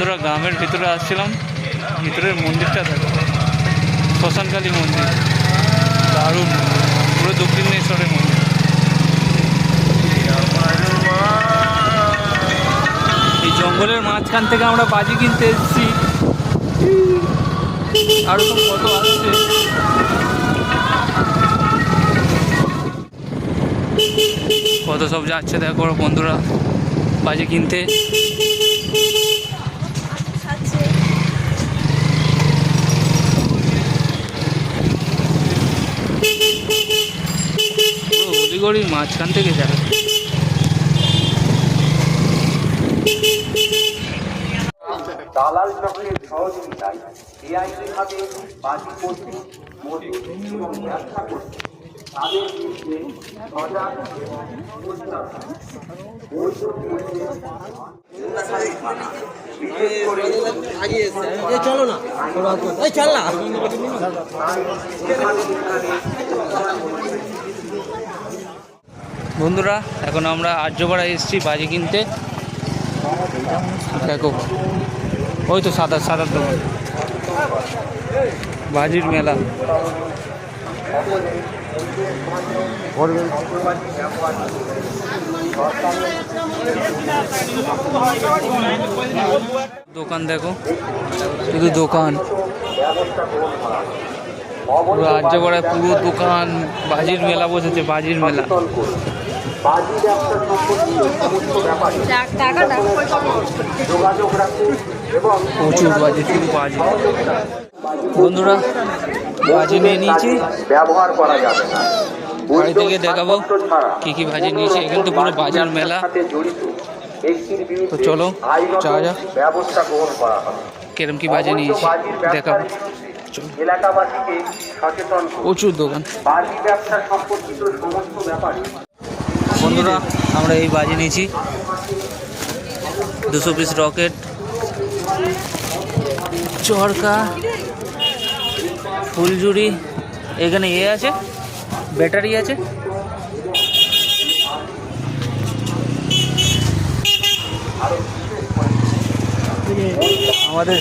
বন্ধুরা গ্রামের ভিতরে আসছিলাম, ভিতরের মন্দিরটা দেখো, শ্মশানকালী মন্দির, দারুণ, পুরো দক্ষিণেশ্বরের মন্দির। এই জঙ্গলের মাঝখান থেকে আমরা বাজি কিনতে এসেছি, আরো তো কত আসছে। কত সব যাচ্ছে দেখো বন্ধুরা বাজি কিনতে। হলিগড়ির মাঝখান থেকে যাবে। দালাল চক্রের সহযোগিতায় বেআইনিভাবে বাজি করতে, মজুত এবং ব্যবসা করতে তাদের বিরুদ্ধে সজাগ এবং চলো না চল না। বন্ধুরা এখন আমরা আর্যপাড়া এসেছি বাজি কিনতে। দেখো ওই তো সাদা সাদা দোকান, বাজির মেলা। দোকান দেখো, শুধু দোকান, পুরো আর্যপাড়ায় পুরো দোকান, বাজির মেলা বসেছে, বাজির মেলা। বাজি ব্যবসা সম্পর্কিত যোগাযোগ রাখতে এবং প্রচুর বাজি, শুধু বাজি। বন্ধুরা বাজি নিয়ে নিয়েছি, ব্যবহার করা যাবে না। বাড়ি থেকে দেখাবো কি কি বাজি নিয়েছি। এখানে তো পুরো বাজার মেলা। তো চলো যাওয়া যাক, ব্যবস্থা গ্রহণ করা হবে। কিরম কি বাজি নিয়েছি দেখাবো। এলাকাবাসীকে সচেতন করুন। প্রচুর দোকান। বাজি ব্যবসা সম্পর্কিত সমস্ত ব্যাপারে বন্ধুরা আমরা এই বাজি নিয়েছি 200 পিস রকেট, চরকা, ফুলঝুরি, এখানে আছে, ব্যাটারি আছে। আমাদের